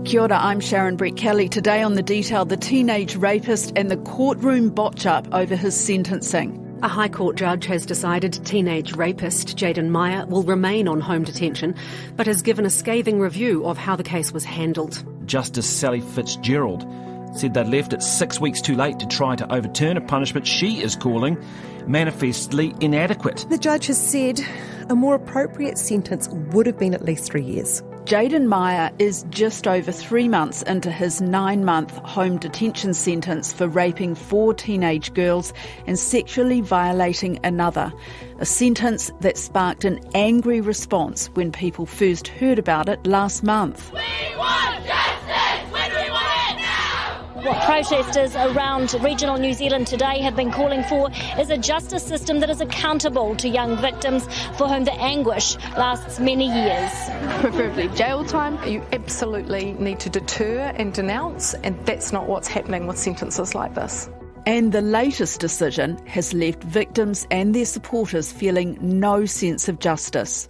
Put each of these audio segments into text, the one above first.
Kia ora, I'm Sharon Brett Kelly. Today on The Detail, the teenage rapist and the courtroom botch-up over his sentencing. A High Court judge has decided teenage rapist Jayden Meyer will remain on home detention, but has given a scathing review of how the case was handled. Justice Sally Fitzgerald said they'd left it 6 weeks too late to try to overturn a punishment she is calling manifestly inadequate. The judge has said a more appropriate sentence would have been at least 3 years. Jayden Meyer is just over 3 months into his 9-month home detention sentence for raping 4 teenage girls and sexually violating another. A sentence that sparked an angry response when people first heard about it last month. We want justice! When do we want it now? What protesters around regional New Zealand today have been calling for is a justice system that is accountable to young victims for whom the anguish lasts many years. Preferably jail time. You absolutely need to deter and denounce, and that's not what's happening with sentences like this. And the latest decision has left victims and their supporters feeling no sense of justice.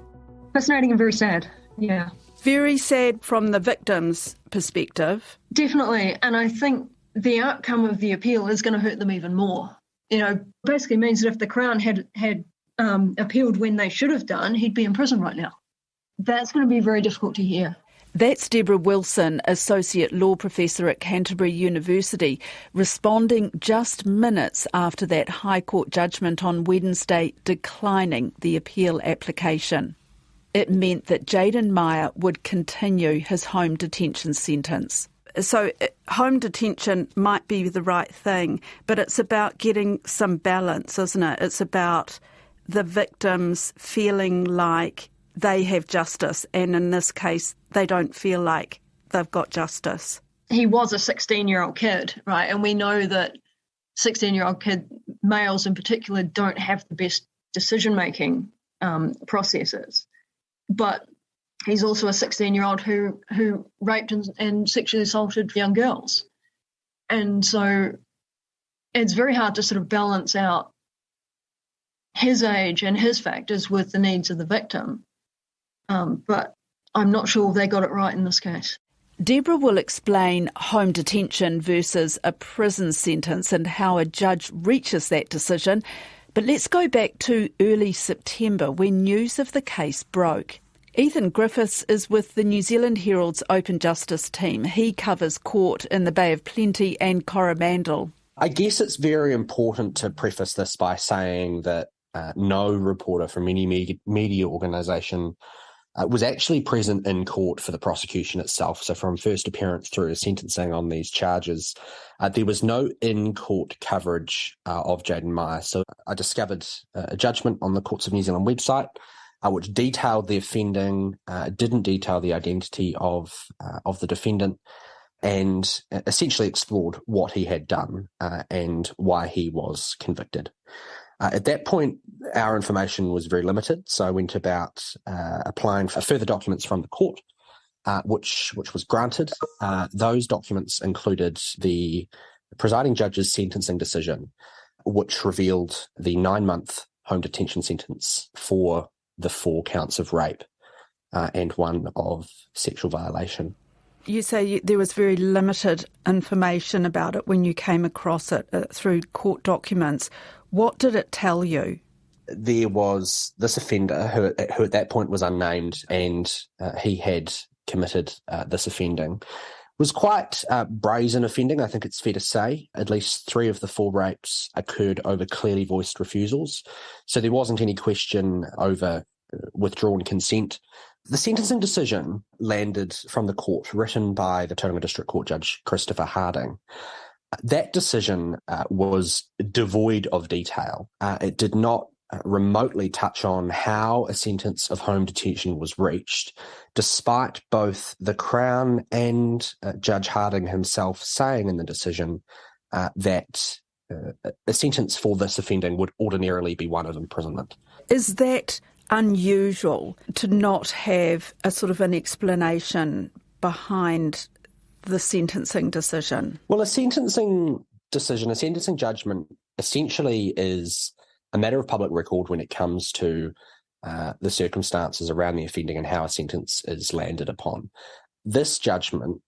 Fascinating and very sad, yeah. Very sad from the victims' perspective. Definitely, and I think the outcome of the appeal is going to hurt them even more. You know, basically means that if the Crown had appealed when they should have done, he'd be in prison right now. That's going to be very difficult to hear. That's Deborah Wilson, Associate Law Professor at Canterbury University, responding just minutes after that High Court judgment on Wednesday declining the appeal application. It meant that Jayden Meyer would continue his home detention sentence. So home detention might be the right thing, but it's about getting some balance, isn't it? It's about the victims feeling like they have justice, and in this case, they don't feel like they've got justice. He was a 16-year-old kid, right? And we know that 16-year-old males in particular, don't have the best decision-making processes. But he's also a 16-year-old who raped and sexually assaulted young girls. And so it's very hard to sort of balance out his age and his factors with the needs of the victim. But I'm not sure they got it right in this case. Deborah will explain home detention versus a prison sentence and how a judge reaches that decision. But let's go back to early September when news of the case broke. Ethan Griffiths is with the New Zealand Herald's Open Justice team. He covers court in the Bay of Plenty and Coromandel. I guess it's very important to preface this by saying that no reporter from any media organisation was actually present in court for the prosecution itself. So from first appearance through to sentencing on these charges, there was no in-court coverage of Jayden Meyer. So I discovered a judgment on the Courts of New Zealand website, which detailed the offending, didn't detail the identity of the defendant, and essentially explored what he had done and why he was convicted. At that point, our information was very limited, so I went about applying for further documents from the court, which was granted. Those documents included the presiding judge's sentencing decision, which revealed the 9-month home detention sentence for the 4 counts of rape and 1 of sexual violation. You say there was very limited information about it when you came across it through court documents. What did it tell you? There was this offender who at that point was unnamed, and he had committed this offending. Was quite brazen offending, I think it's fair to say. At least 3 of the 4 rapes occurred over clearly voiced refusals. So there wasn't any question over withdrawn consent. The sentencing decision landed from the court, written by the Tauranga District Court Judge Christopher Harding. That decision was devoid of detail. It did not remotely touch on how a sentence of home detention was reached, despite both the Crown and Judge Harding himself saying in the decision that a sentence for this offending would ordinarily be one of imprisonment. Is that unusual to not have a sort of an explanation behind the sentencing decision? Well, a sentencing judgment essentially is a matter of public record when it comes to the circumstances around the offending and how a sentence is landed upon. This judgment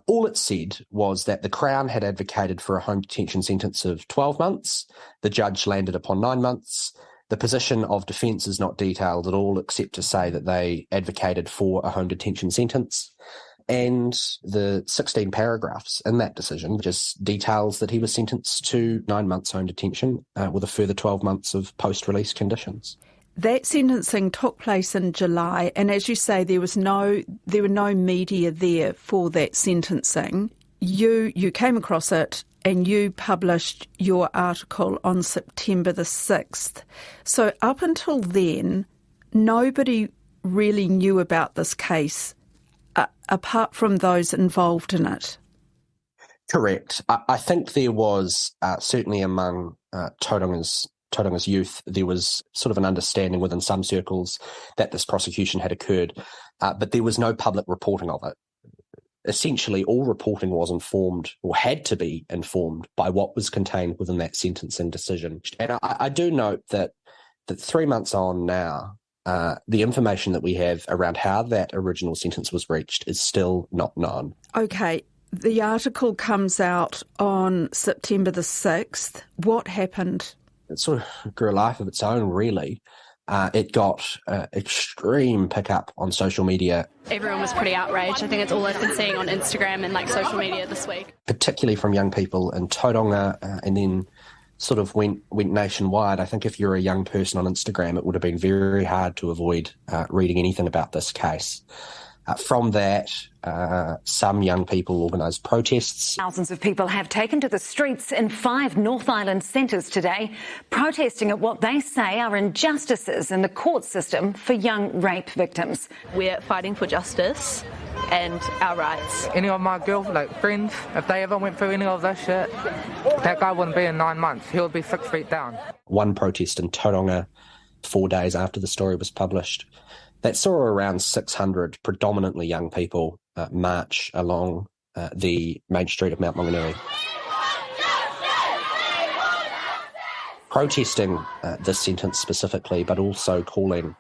All it said was that the Crown had advocated for a home detention sentence of 12 months. The judge landed upon 9 months. The position of defence is not detailed at all, except to say that they advocated for a home detention sentence. And the 16 paragraphs in that decision just details that he was sentenced to 9 months home detention with a further 12 months of post-release conditions. That sentencing took place in July, and as you say, there were no media there for that sentencing. You came across it and you published your article on September the 6th. So up until then, nobody really knew about this case apart from those involved in it. Correct. I think there was certainly among Tauranga's youth, there was sort of an understanding within some circles that this prosecution had occurred, but there was no public reporting of it. Essentially, all reporting was informed, or had to be informed, by what was contained within that sentencing decision. And I do note that 3 months on now, the information that we have around how that original sentence was reached is still not known. Okay, the article comes out on September the 6th. What happened? It sort of grew a life of its own, really. It got extreme pickup on social media. Everyone was pretty outraged. I think it's all I've been seeing on Instagram and social media this week. Particularly from young people in Tauranga, and then sort of went nationwide. I think if you're a young person on Instagram, it would have been very hard to avoid reading anything about this case. From that, some young people organised protests. Thousands of people have taken to the streets in 5 North Island centres today, protesting at what they say are injustices in the court system for young rape victims. We're fighting for justice and our rights. Any of my friends, if they ever went through any of this shit, that guy wouldn't be in 9 months. He would be 6 feet down. One protest in Tauranga 4 days after the story was published, that saw around 600 predominantly young people march along the main street of Mount Maunganui, protesting this sentence specifically, but also calling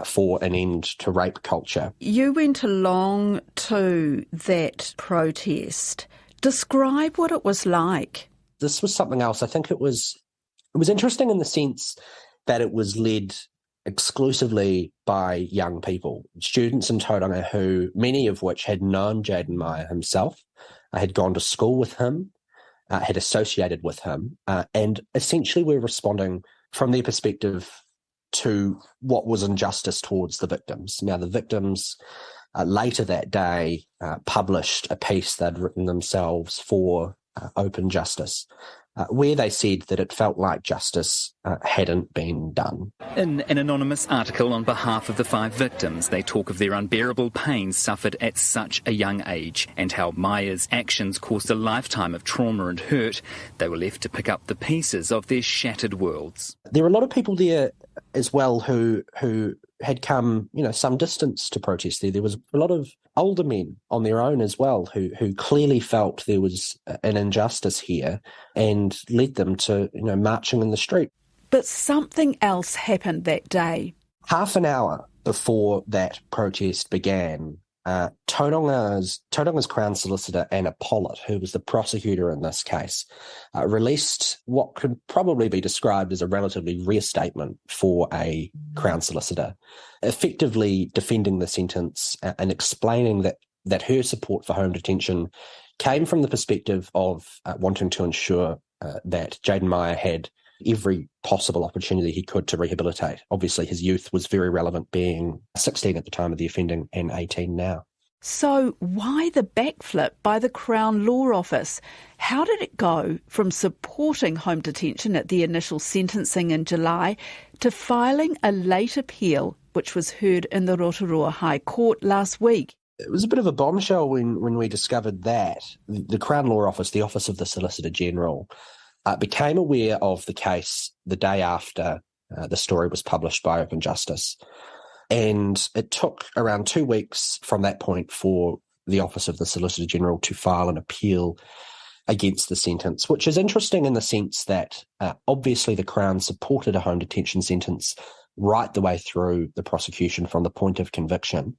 for an end to rape culture. You went along to that protest. Describe what it was like. This was something else. I think it was interesting in the sense that it was led exclusively by young people, students in Tauranga who, many of which had known Jayden Meyer himself, had gone to school with him, had associated with him, and essentially were responding from their perspective to what was injustice towards the victims. Now, the victims later that day published a piece they'd written themselves for Open Justice, where they said that it felt like justice hadn't been done. In an anonymous article on behalf of the 5 victims, they talk of their unbearable pain suffered at such a young age and how Meyer's actions caused a lifetime of trauma and hurt. They were left to pick up the pieces of their shattered worlds. There were a lot of people there as well who had come, some distance to protest there. There was a lot of older men on their own as well who clearly felt there was an injustice here and led them to, marching in the street. But something else happened that day. Half an hour before that protest began, Tauranga's Crown Solicitor, Anna Pollitt, who was the prosecutor in this case, released what could probably be described as a relatively rare statement for a Crown Solicitor, effectively defending the sentence and explaining that her support for home detention came from the perspective of wanting to ensure that Jayden Meyer had every possible opportunity he could to rehabilitate. Obviously, his youth was very relevant, being 16 at the time of the offending and 18 now. So why the backflip by the Crown Law Office? How did it go from supporting home detention at the initial sentencing in July to filing a late appeal, which was heard in the Rotorua High Court last week? It was a bit of a bombshell when we discovered that the Crown Law Office, the Office of the Solicitor General, became aware of the case the day after the story was published by Open Justice. And it took around 2 weeks from that point for the Office of the Solicitor General to file an appeal against the sentence, which is interesting in the sense that obviously the Crown supported a home detention sentence right the way through the prosecution from the point of conviction.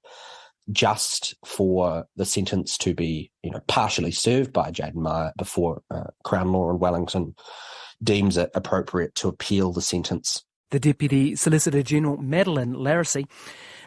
just for the sentence to be, partially served by Jayden Meyer before Crown Law in Wellington deems it appropriate to appeal the sentence. The Deputy Solicitor General, Madeline Laracy,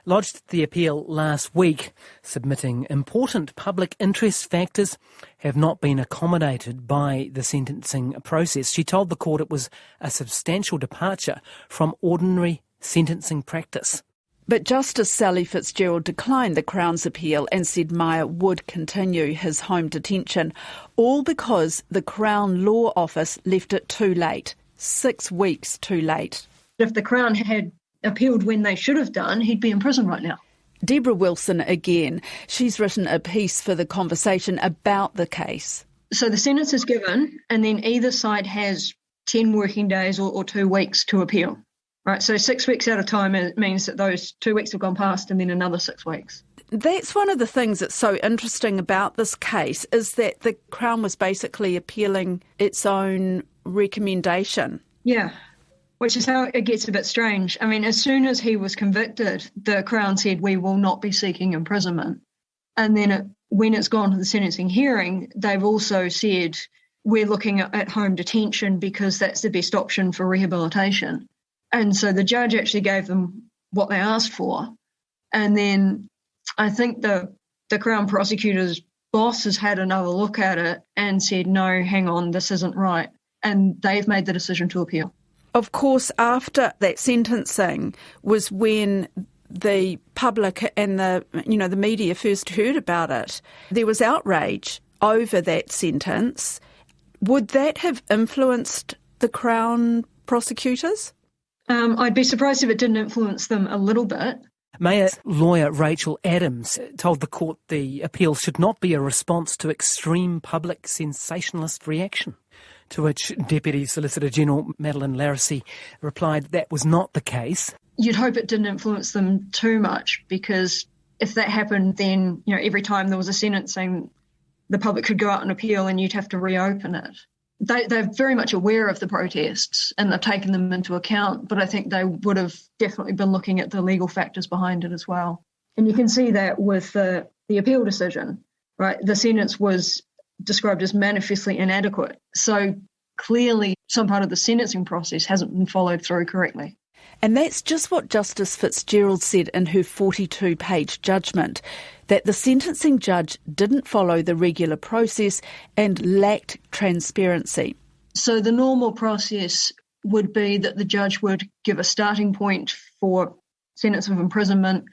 lodged the appeal last week, submitting important public interest factors have not been accommodated by the sentencing process. She told the court it was a substantial departure from ordinary sentencing practice. But Justice Sally Fitzgerald declined the Crown's appeal and said Meyer would continue his home detention, all because the Crown Law Office left it too late, 6 weeks too late. If the Crown had appealed when they should have done, he'd be in prison right now. Deborah Wilson again. She's written a piece for The Conversation about the case. So the sentence is given, and then either side has 10 working days or 2 weeks to appeal. Right, so 6 weeks at a time means that those 2 weeks have gone past and then another 6 weeks. That's one of the things that's so interesting about this case, is that the Crown was basically appealing its own recommendation. Yeah, which is how it gets a bit strange. I mean, as soon as he was convicted, the Crown said, we will not be seeking imprisonment. And then when it's gone to the sentencing hearing, they've also said, we're looking at home detention because that's the best option for rehabilitation. And so the judge actually gave them what they asked for. And then I think the Crown prosecutor's boss has had another look at it and said, no, hang on, this isn't right. And they've made the decision to appeal. Of course, after that sentencing was when the public and the media first heard about it. There was outrage over that sentence. Would that have influenced the Crown prosecutors? I'd be surprised if it didn't influence them a little bit. Mayer's lawyer Rachel Adams told the court the appeal should not be a response to extreme public sensationalist reaction, to which Deputy Solicitor General Madeline Laracy replied that was not the case. You'd hope it didn't influence them too much, because if that happened, then every time there was a sentencing, the public could go out and appeal and you'd have to reopen it. They're very much aware of the protests and they've taken them into account, but I think they would have definitely been looking at the legal factors behind it as well. And you can see that with the appeal decision, right? The sentence was described as manifestly inadequate. So clearly some part of the sentencing process hasn't been followed through correctly. And that's just what Justice Fitzgerald said in her 42-page judgment, that the sentencing judge didn't follow the regular process and lacked transparency. So the normal process would be that the judge would give a starting point for sentence of imprisonment,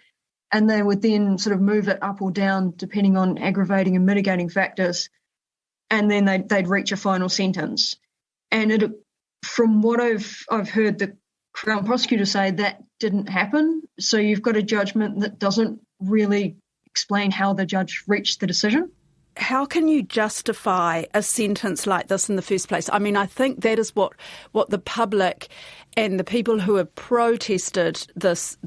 and they would then sort of move it up or down depending on aggravating and mitigating factors, and then they'd reach a final sentence. And from what I've heard the Crown prosecutor say, that didn't happen. So you've got a judgment that doesn't really explain how the judge reached the decision. How can you justify a sentence like this in the first place? I mean, I think that is what the public and the people who have protested this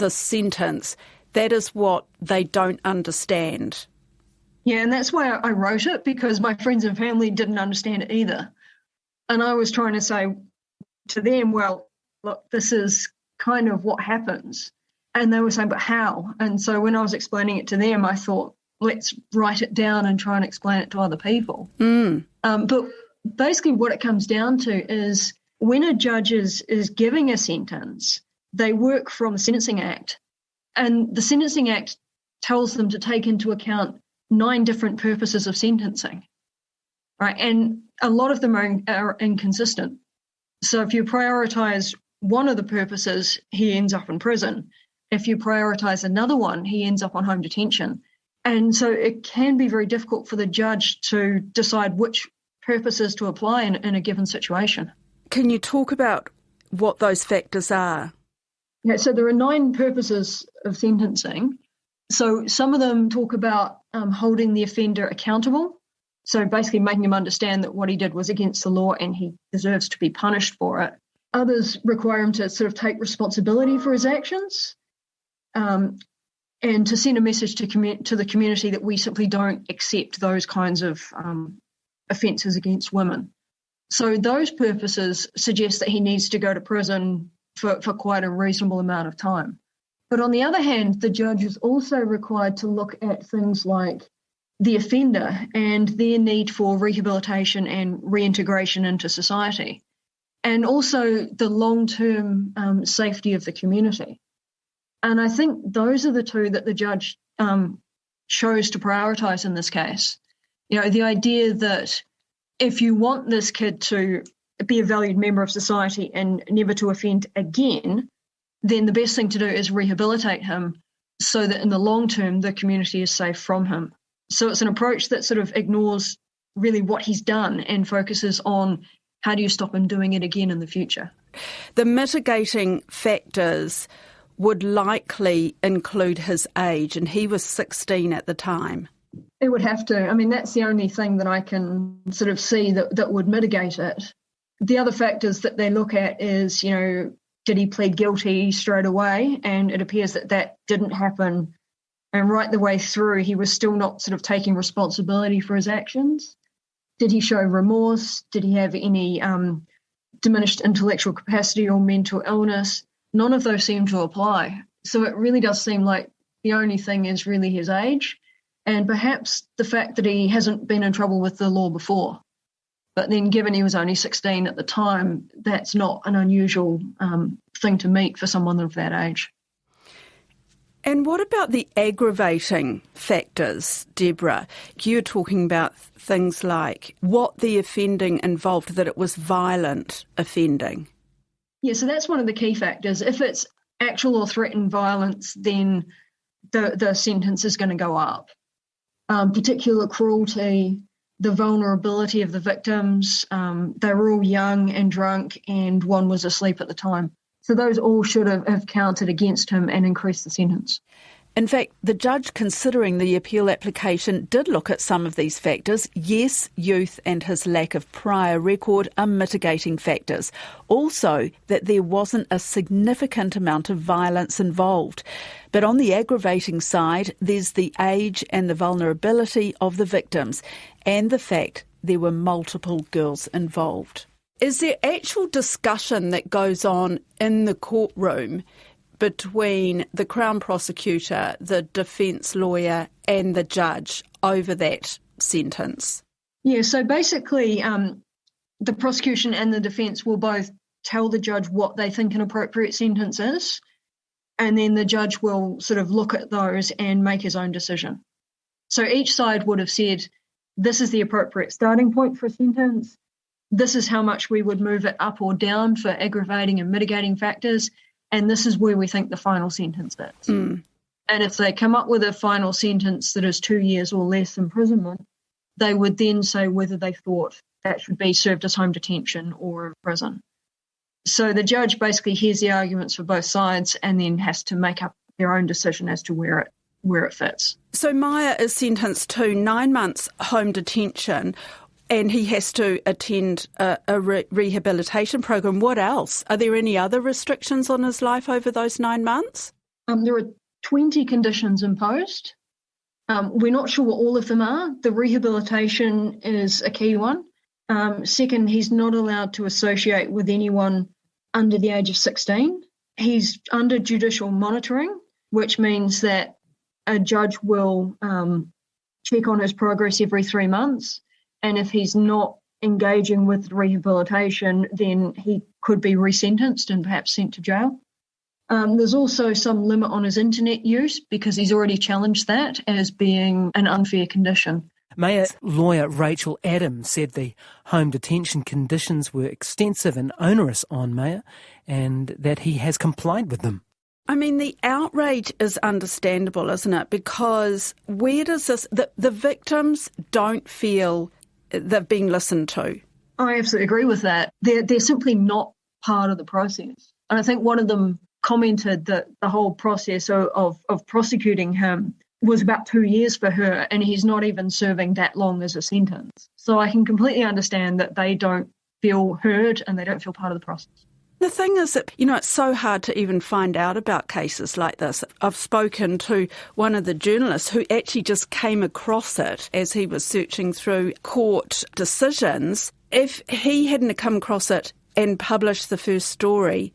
sentence, that is what they don't understand. Yeah, and that's why I wrote it, because my friends and family didn't understand it either. And I was trying to say to them, well, look, this is kind of what happens. And they were saying, but how? And so when I was explaining it to them, I thought, let's write it down and try and explain it to other people. But basically what it comes down to is when a judge is giving a sentence, they work from the Sentencing Act. And the Sentencing Act tells them to take into account 9 different purposes of sentencing, right? And a lot of them are inconsistent. So if you prioritise one of the purposes, he ends up in prison. If you prioritise another one, he ends up on home detention. And so it can be very difficult for the judge to decide which purposes to apply in a given situation. Can you talk about what those factors are? Yeah, so there are 9 purposes of sentencing. So some of them talk about holding the offender accountable. So basically making him understand that what he did was against the law and he deserves to be punished for it. Others require him to sort of take responsibility for his actions and to send a message to the community that we simply don't accept those kinds of offences against women. So those purposes suggest that he needs to go to prison for quite a reasonable amount of time. But on the other hand, the judge is also required to look at things like the offender and their need for rehabilitation and reintegration into society, and also the long-term safety of the community. And I think those are the two that the judge chose to prioritise in this case. The idea that if you want this kid to be a valued member of society and never to offend again, then the best thing to do is rehabilitate him so that in the long term the community is safe from him. So it's an approach that sort of ignores really what he's done and focuses on how do you stop him doing it again in the future. The mitigating factors would likely include his age, and he was 16 at the time. It would have to. I mean, that's the only thing that I can sort of see that would mitigate it. The other factors that they look at is, did he plead guilty straight away? And it appears that didn't happen. And right the way through, he was still not sort of taking responsibility for his actions. Did he show remorse? Did he have any diminished intellectual capacity or mental illness? None of those seem to apply. So it really does seem like the only thing is really his age and perhaps the fact that he hasn't been in trouble with the law before. But then given he was only 16 at the time, that's not an unusual thing to meet for someone of that age. And what about the aggravating factors, Deborah? You're talking about things like what the offending involved, that it was violent offending. Yeah, so that's one of the key factors. If it's actual or threatened violence, then the sentence is going to go up. Particular cruelty, the vulnerability of the victims, they were all young and drunk and one was asleep at the time. So those all should have counted against him and increased the sentence. In fact, the judge considering the appeal application did look at some of these factors. Yes, youth and his lack of prior record are mitigating factors. Also, that there wasn't a significant amount of violence involved. But on the aggravating side, there's the age and the vulnerability of the victims and the fact there were multiple girls involved. Is there actual discussion that goes on in the courtroom between the Crown prosecutor, the defence lawyer and the judge over that sentence? Yeah, so basically the prosecution and the defence will both tell the judge what they think an appropriate sentence is, and then the judge will sort of look at those and make his own decision. So each side would have said, this is the appropriate starting point for a sentence, this is how much we would move it up or down for aggravating and mitigating factors, and this is where we think the final sentence is. And if they come up with a final sentence that is 2 years or less imprisonment, they would then say whether they thought that should be served as home detention or in prison. So the judge basically hears the arguments for both sides and then has to make up their own decision as to where it fits. So Meyer is sentenced to 9 months home detention and he has to attend a rehabilitation program. What else? Are there any other restrictions on his life over those 9 months? There are 20 conditions imposed. We're not sure what all of them are. The rehabilitation is a key one. Second, he's not allowed to associate with anyone under the age of 16. He's under judicial monitoring, which means that a judge will check on his progress every 3 months. And if he's not engaging with rehabilitation, then he could be resentenced and perhaps sent to jail. There's also some limit on his internet use because he's already challenged that as being an unfair condition. Mayer's lawyer Rachel Adams said the home detention conditions were extensive and onerous on Meyer and that he has complied with them. I mean, the outrage is understandable, isn't it? Because where does this... The victims don't feel they've been listened to. I absolutely agree with that. They're simply not part of the process. And I think one of them commented that the whole process of prosecuting him was about 2 years for her, and he's not even serving that long as a sentence. So I can completely understand that they don't feel heard and they don't feel part of the process. The thing is that, it's so hard to even find out about cases like this. I've spoken to one of the journalists who actually just came across it as he was searching through court decisions. If he hadn't come across it and published the first story,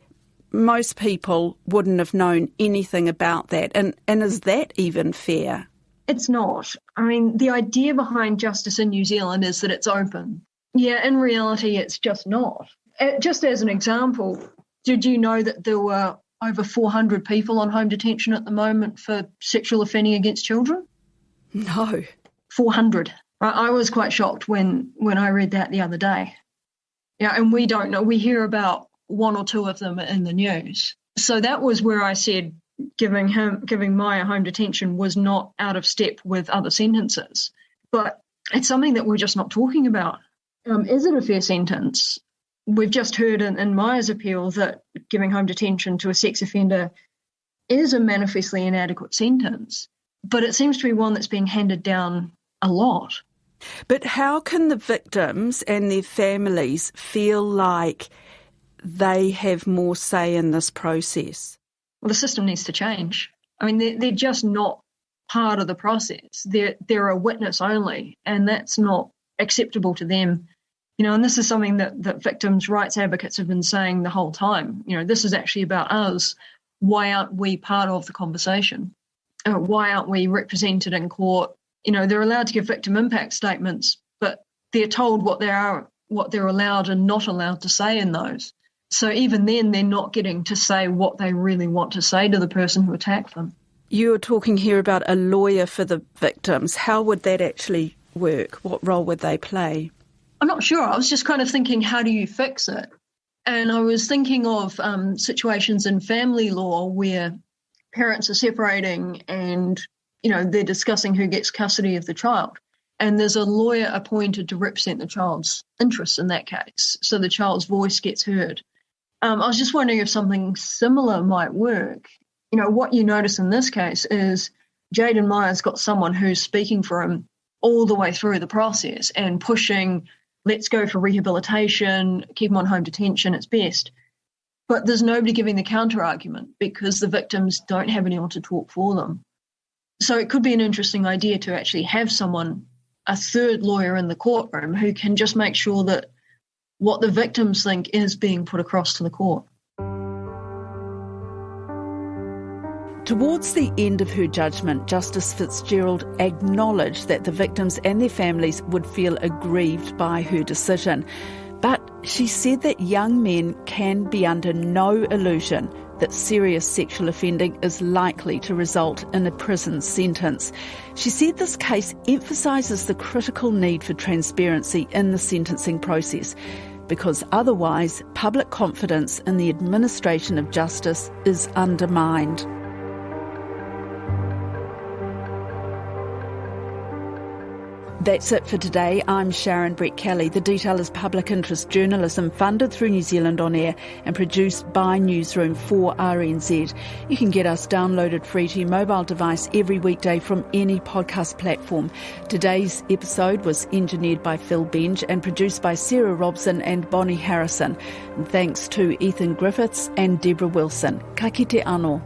most people wouldn't have known anything about that. And is that even fair? It's not. I mean, the idea behind justice in New Zealand is that it's open. Yeah, in reality, it's just not. Just as an example, did you know that there were over 400 people on home detention at the moment for sexual offending against children? No. 400. I was quite shocked when I read that the other day. Yeah, and we don't know. We hear about one or two of them in the news. So that was where I said giving Meyer home detention was not out of step with other sentences. But it's something that we're just not talking about. Is it a fair sentence? We've just heard in Meyer's appeal that giving home detention to a sex offender is a manifestly inadequate sentence, but it seems to be one that's being handed down a lot. But how can the victims and their families feel like they have more say in this process? Well, the system needs to change. I mean, they're just not part of the process. They're a witness only, and that's not acceptable to them. You know, and this is something that victims' rights advocates have been saying the whole time. You know, this is actually about us. Why aren't we part of the conversation? Why aren't we represented in court? You know, they're allowed to give victim impact statements, but they're told what they're allowed and not allowed to say in those. So even then, they're not getting to say what they really want to say to the person who attacked them. You're talking here about a lawyer for the victims. How would that actually work? What role would they play? I'm not sure. I was just kind of thinking, how do you fix it? And I was thinking of situations in family law where parents are separating and, you know, they're discussing who gets custody of the child. And there's a lawyer appointed to represent the child's interests in that case, so the child's voice gets heard. I was just wondering if something similar might work. You know, what you notice in this case is Jayden Meyer's got someone who's speaking for him all the way through the process and pushing, let's go for rehabilitation, keep him on home detention, it's best. But there's nobody giving the counter-argument because the victims don't have anyone to talk for them. So it could be an interesting idea to actually have someone, a third lawyer in the courtroom who can just make sure that what the victims think is being put across to the court. Towards the end of her judgment, Justice Fitzgerald acknowledged that the victims and their families would feel aggrieved by her decision. But she said that young men can be under no illusion that serious sexual offending is likely to result in a prison sentence. She said this case emphasises the critical need for transparency in the sentencing process, because otherwise public confidence in the administration of justice is undermined. That's it for today. I'm Sharon Brett-Kelly. The Detail is public interest journalism funded through New Zealand On Air and produced by Newsroom for RNZ. You can get us downloaded free to your mobile device every weekday from any podcast platform. Today's episode was engineered by Phil Benge and produced by Sarah Robson and Bonnie Harrison. And thanks to Ethan Griffiths and Deborah Wilson. Ka kite anō.